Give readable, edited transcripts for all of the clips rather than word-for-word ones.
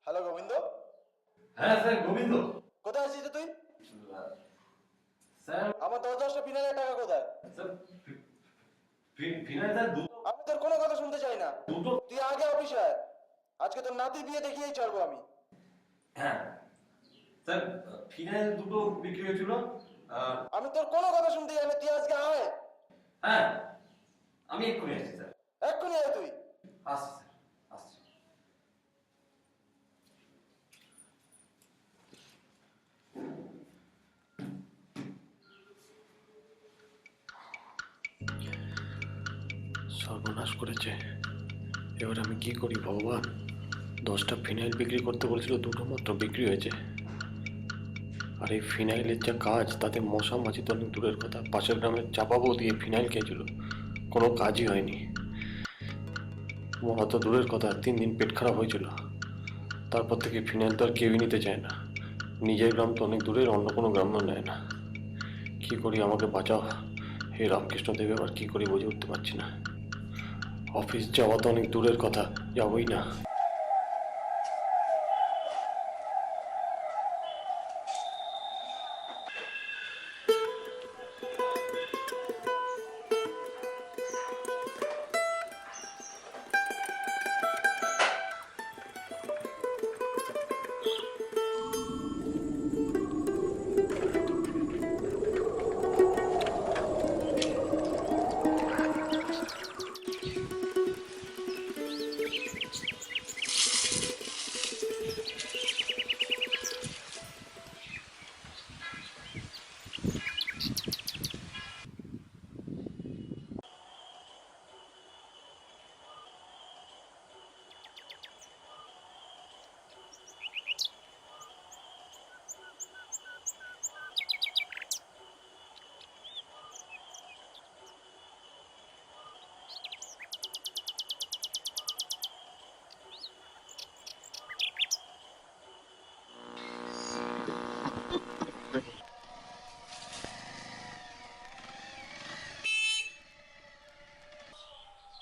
Hello Govinda. হ্যাঁ sir, Govinda. কোথায় আছিস রে তুই? স্যার, আমার 10-10টা ফিনাইলের টাকা কোথায়? স্যার ফিনাইল স্যার আমি তোর কোনো কথা শুনতে চাই না। দুটো। তুই আগে অফিসে আয়। আজকে তোর নাতি বিয়ে দেখিয়েই ছাড়বো আমি। হ্যাঁ স্যার, ফিনাইল দুটো বিক্রি হয়েছিল। আমি তোর কোনো কথা শুনতে চাই না, তুই আজকে আয়। হ্যাঁ, আমি এক্ষুনি আসছি স্যার। এক্ষুনি আয় তুই। আসছি স্যার, আসছি। সর্বনাশ করেছে। এবার আমি কি করি ভগবান? 10টা ফিনাইল বিক্রি করতে বলেছিল, দুটো মাত্র বিক্রি হয়েছে। আর এই ফিনাইলের যা কাজ, তাতে মশা মাছি তো অনেক দূরের কথা, পাশের গ্রামের চাপাবো দিয়ে ফিনাইল খেয়েছিল, কোনো কাজই হয়নি। মরা তো দূরের কথা, 3 দিন পেট খারাপ হয়েছিল। তারপর থেকে ফিনাইল তো আর কেউই নিতে চায় না। নিজের গ্রাম তো অনেক দূরের, অন্য কোনো গ্রামও নেয় না। কি করি, আমাকে বাঁচাও হে রামকৃষ্ণ দেব। এবার কি করি বুঝে উঠতে পারছি না। অফিস যাওয়া তো অনেক দূরের কথা, যাবই না।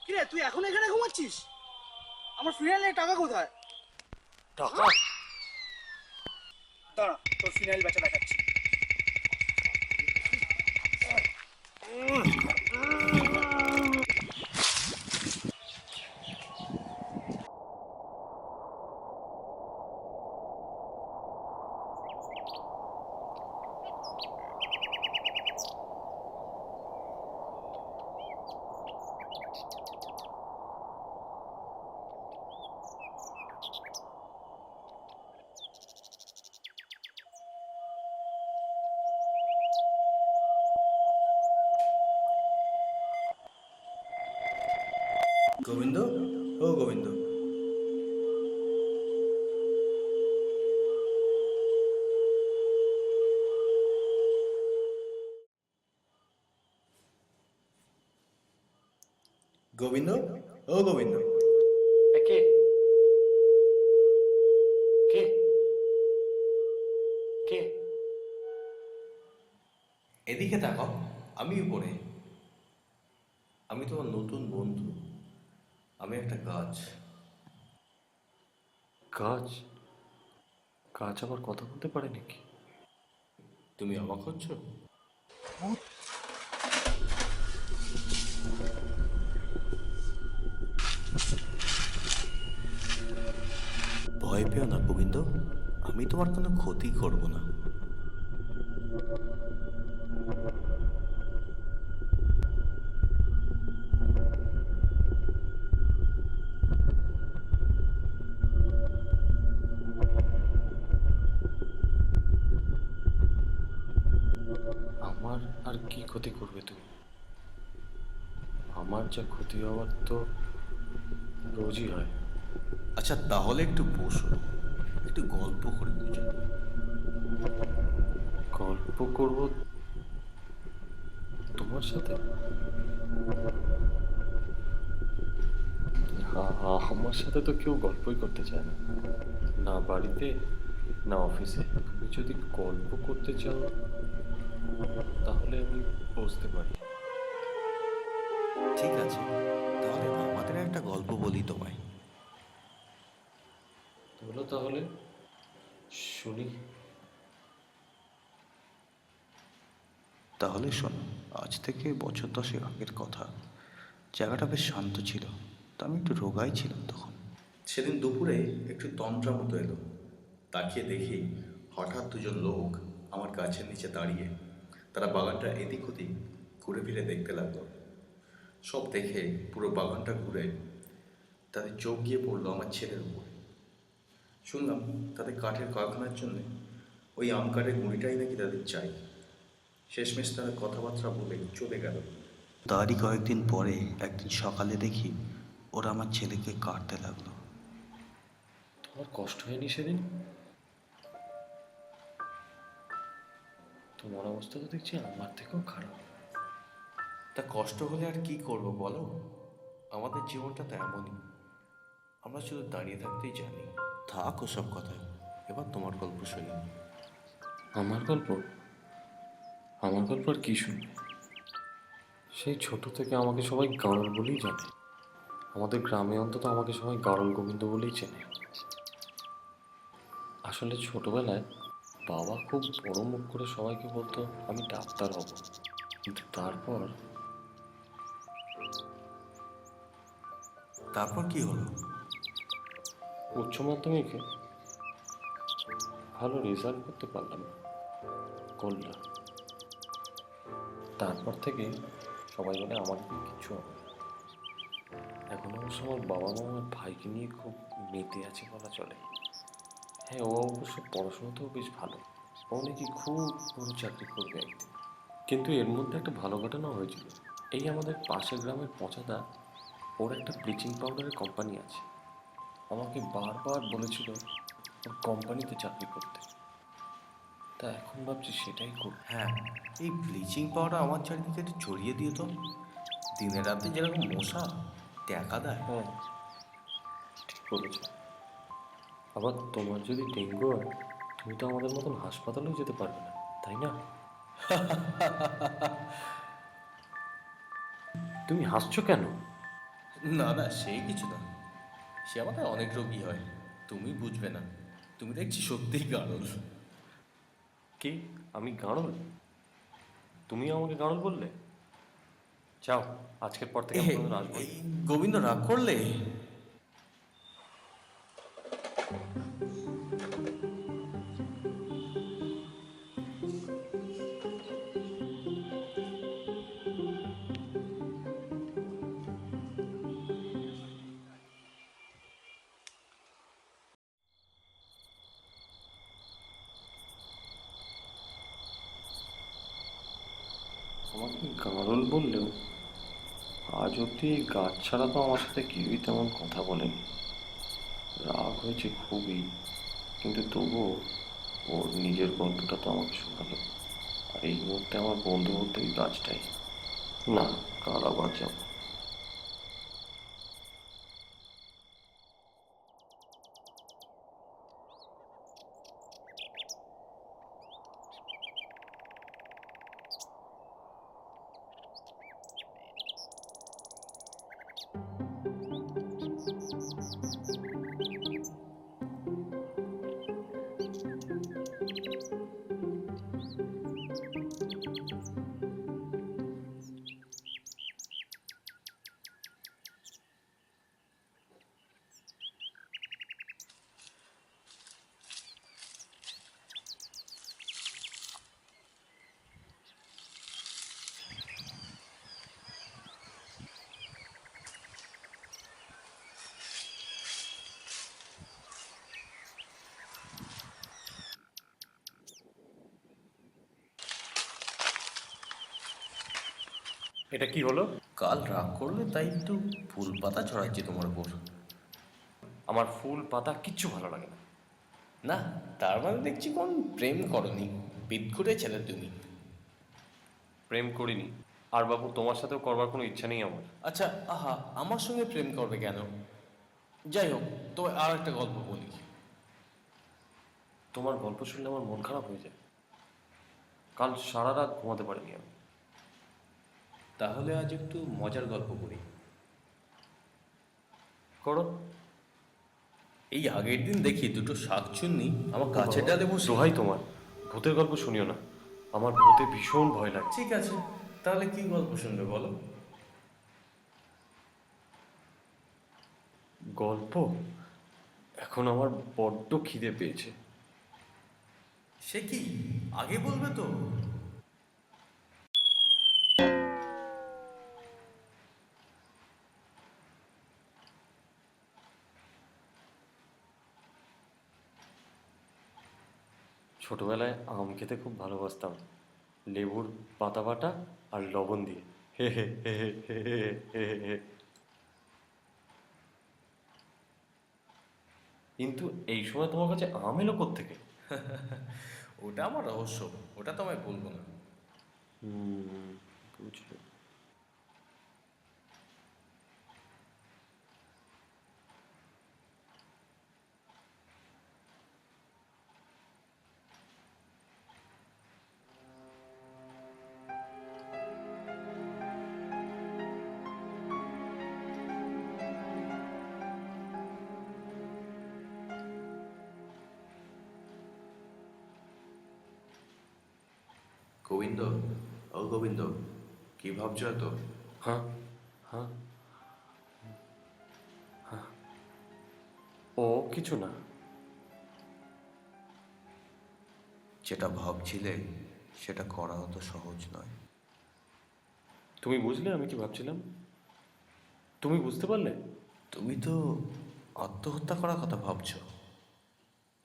কিরে তুই এখন এখানে ঘুমাচ্ছিস? আমার ফিনাইলের টাকা কোথায়? টাকা? দাঁড়া, তোর ফিনাইল বেচা দেখাচ্ছি। গোবিন্দ, ও গোবিন্দ। গোবিন্দ, ও গোবিন্দ। কে কে কে? এদিকে তাকাও, আমি উপরে। আমি তোমার নতুন বন্ধু। আমি একটা গাছ। গাছ? গাছ আবার কথা বলতে পারে নাকি? তুমি অবাক হচ্ছ? ভয় পেও না গোবিন্দ, আমি তোমার কোনো ক্ষতি করব না। আমার আর কি ক্ষতি করবে তুমি? আমার যা ক্ষতি হওয়ার তো রোজই হয়। আচ্ছা তাহলে একটু বসো, একটু গল্প করি দুজন। গল্প করব তোমার সাথে? আমার সাথে তো কেউ গল্পই করতে চায় না, না বাড়িতে না অফিসে। তুমি যদি গল্প করতে চাও তাহলে আমি বুঝতে পারি। ঠিক আছে, তাহলে আমাদের একটা গল্প বলি তোমায়। বলো তাহলে, শুনি। তাহলে শোনো, আজ থেকে বছর 10 আগের কথা। জায়গাটা বেশ শান্ত ছিল, তা আমি একটু রোগাই ছিলাম তখন। সেদিন দুপুরে একটু তন্দ্রা মতো এলো। তাকিয়ে দেখি হঠাৎ দুজন লোক আমার গাছের নিচে দাঁড়িয়ে তারা বাগানটা এদিক ওদিক ঘুরে ফিরে দেখতে লাগলো। সব দেখে পুরো বাগানটা ঘুরে তাদের চোখ গিয়ে পড়লো আমার ছেলের উপর। শুনলাম তাদের কাঠের কারখানার জন্য ওই আম কাঠের গুঁড়িটাই নাকি তাদের চাই। শেষমেশ তারা কথাবার্তা বলে চলে গেল। তারই কয়েকদিন পরে একদিন সকালে দেখি ওরা আমার ছেলেকে কাটতে লাগলো। তোমার কষ্ট হয়নি সেদিন? তোমার অবস্থা তো দেখছি আমার থেকেও খারাপ। তা কষ্ট হলে আর কি করব বলো, আমাদের জীবনটা তো এমনই, আমরা শুধু দাঁড়িয়ে থাকতেই জানি। থাক ওসব কথা, এবার তোমার গল্প শুনি। আমার গল্প? আমার গল্প আর কি শুনবে? সেই ছোট থেকে আমাকে সবাই গাঁড়ল বলেই জানে। আমাদের গ্রামে অন্তত আমাকে সবাই গাঁড়ল গোবিন্দ বলেই চেনে। আসলে ছোটবেলায় বাবা খুব বড় মুখ করে সবাইকে বলতো আমি ডাক্তার হব। কিন্তু তারপর তারপর কি হলো? উচ্চ মাধ্যমিকে ভালো রেজাল্ট করতে পারলাম না, করলাম। তারপর থেকে সবাই বলে আমার কি কিছু হবে না। এখন অবশ্য আমার বাবা মা আমার ভাইকে নিয়ে খুব মেতে আছে বলা চলে। হ্যাঁ, ও অবশ্য পড়াশোনাতেও বেশ ভালো। ও নাকি খুব বড় চাকরি করবে একদিন। কিন্তু এর মধ্যে একটা ভালো ঘটনা হয়েছিল। এই আমাদের পাশের গ্রামের পচাদা, ওর একটা ব্লিচিং পাউডারের কোম্পানি আছে। আমাকে বারবার বলেছিল ওর কোম্পানিতে চাকরি করতে। তা এখন ভাবছি সেটাই করব। হ্যাঁ, এই ব্লিচিং পাউডার আমার চারিদিকে একটু ছড়িয়ে দিও তো। দিনে রাতে যেরকম মশা দেখা দেয়। হ্যাঁ, ঠিক বলেছ। আবার তোমার যদি ডেঙ্গু হয়, তুমি তো আমাদের মতন হাসপাতালেও যেতে পারবে না, তাই না? তুমি হাসছো কেন? না না, সেই কিছু না, সে আমাদের অনেক রোগী হয়, তুমি বুঝবে না। তুমি দেখছি সত্যিই গাড়ল। কি? আমি গাঁড়ল? তুমিও আমাকে গাঁড়ল বললে? যাও, আজকের পর থেকে আমি কোনোদিন আসবো না। এই গোবিন্দ রাগ করলে? আমাকে গাঁড়ল বললেও আজ অব্দি এই গাছ ছাড়া তো আমার সাথে কেউই তেমন কথা বলেনি। রাগ হয়েছে খুবই, কিন্তু তবুও ওর নিজের গল্পটা তো আমাকে শোনালো। আর এই মুহূর্তে আমার বন্ধু বলতে এই গাছটাই। না, কাল আবার যাবো। এটা কি হলো? কাল রাগ করলে তাই একটু ফুল পাতা ছড়াচ্ছি তোমার উপর। আমার ফুল পাতা কিচ্ছু ভালো লাগে না। না, তার মানে দেখছি কোন প্রেম করনি, বিদঘুটে ছেলে তুমি। প্রেম করিনি। আর বাবু, তোমার সাথেও করবার কোনো ইচ্ছা নেই আমার। আচ্ছা, আহা, আমার সঙ্গে প্রেম করবে কেন? যাই হোক, তো আর একটা গল্প বলি। তোমার গল্প শুনলে আমার মন খারাপ হয়ে যায়। কাল সারা রাত ঘুমাতে পারিনি আমি। তাহলে আজ একটু মজার গল্প করি। করো। এই আগের দিন দেখি দুটো শাকচুন্নি আমার গাছের ডালে বসে। দোহাই তোমার, ভূতের গল্প শুনিও না। আমার ভূতে ভীষণ ভয় লাগে। ঠিক আছে, তাহলে কি গল্প শুনবে বলো? গল্প? এখন আমার বড্ড খিদে পেয়েছে। সে কি, আগে বলবে তো? ছোটবেলায় আম খেতে খুব ভালোবাসতাম, লেবুর পাতা বাটা আর লবণ দিয়ে। হে হে হে হে হে হে হে হে। কিন্তু এই সময় তোমার কাছে আম এলো কোত্থেকে? ওটা আমার রহস্য, ওটা তোমায় বলবো না। বুঝলো। গোবিন্দ, ও গোবিন্দ, কি ভাবছো এত? হ্যাঁ, হ্যাঁ, হ্যাঁ। ও কিছু না। যেটা ভাবছিলে সেটা করা অত সহজ নয়। তুমি বুঝলে আমি কি ভাবছিলাম? তুমি বুঝতে পারলে? তুমি তো আত্মহত্যা করার কথা ভাবছো।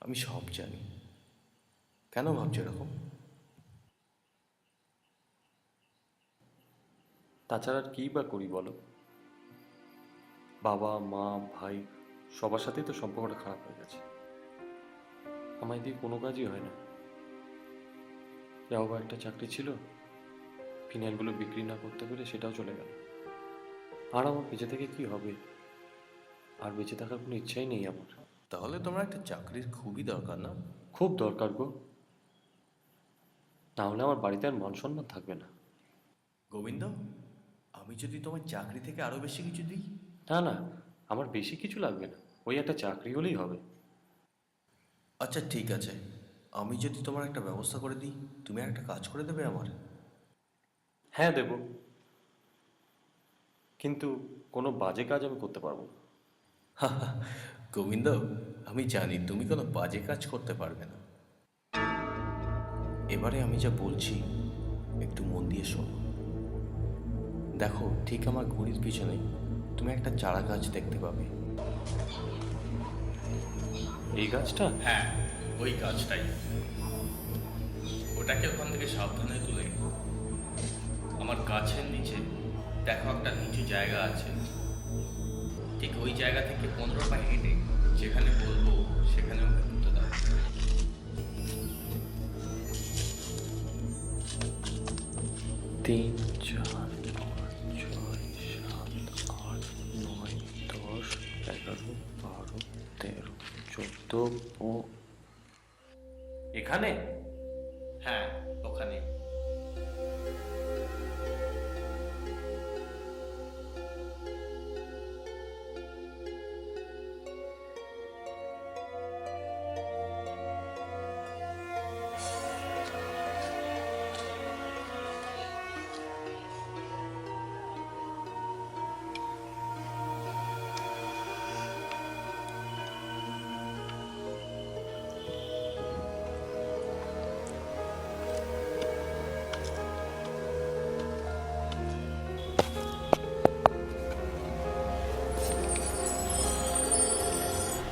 আমি সব জানি। কেন ভাবছো এরকম? তাছাড়া আর কী বা করি বলো? বাবা মা ভাই সবার সাথেই তো সম্পর্কটা খারাপ হয়ে গেছে। আমায় দিয়ে কোনো কাজই হয় না। যাও বা একটা চাকরি ছিল, ফিনাইলগুলো বিক্রি না করতে পেরে সেটাও চলে গেল। আর আমার বেঁচে থেকে কি হবে? আর বেঁচে থাকার কোনো ইচ্ছাই নেই আমার। তাহলে তোমার একটা চাকরির খুবই দরকার না? খুব দরকার গো, না হলে আমার বাড়িতে আর মান সম্মান থাকবে না। গোবিন্দ, আমি যদি তোমার চাকরি থেকে আরো বেশি কিছু দিই? না না, আমার বেশি কিছু লাগবে না, ওই একটা চাকরি হলেই হবে। আচ্ছা ঠিক আছে, আমি যদি তোমার একটা ব্যবস্থা করে দিই, তুমি একটা কাজ করে দেবে আমার? হ্যাঁ দেব, কিন্তু কোনো বাজে কাজ আমি করতে পারবো না। গোবিন্দ, আমি জানি তুমি কোনো বাজে কাজ করতে পারবে না। এবারে আমি যা বলছি একটু মন দিয়ে শোনো। দেখো, ঠিক আমার ঘড়ির পিছনে তুমি একটা চারা গাছ দেখতে পাবে। এই গাছটা? হ্যাঁ, ওই গাছটাই। ওটাকে ওখান থেকে সাবধানে তুলে আমার গাছের নিচে দেখো একটা নিচু জায়গা আছে। ঠিক ওই জায়গা থেকে 15 পা হেঁটে যেখানে বলবো সেখানে ওকে পুঁতে দাও। তিন, চার, পাঁচ, ছয়, সাত, আট, নয়, 10, 11, 12, 13, 14। এখানে? হ্যাঁ, ওখানে।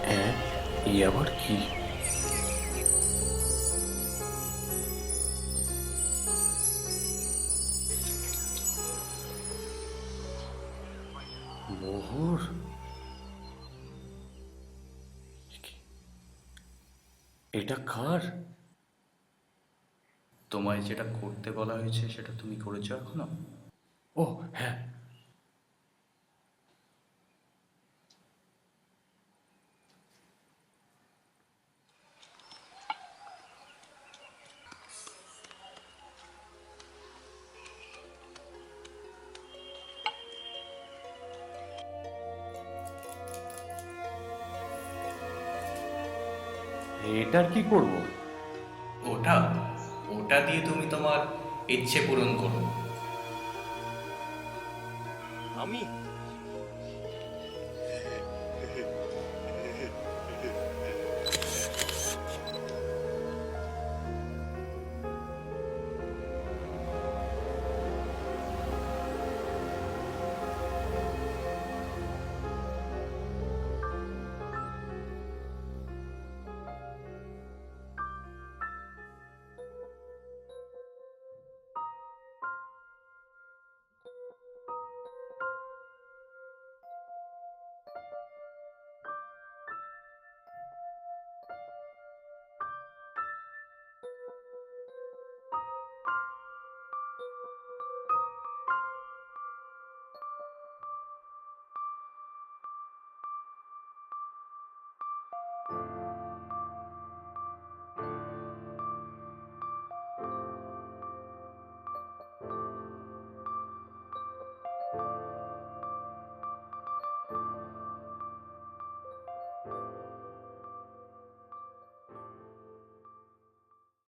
হ্যাঁ, এই আবার কি? মোহর? এটা কার? তোমায় যেটা করতে বলা হয়েছে সেটা তুমি করেছো এখনো? ও হ্যাঁ। এটার কি করব? ওটা ওটা দিয়ে তুমি তোমার ইচ্ছে পূরণ করো। আমি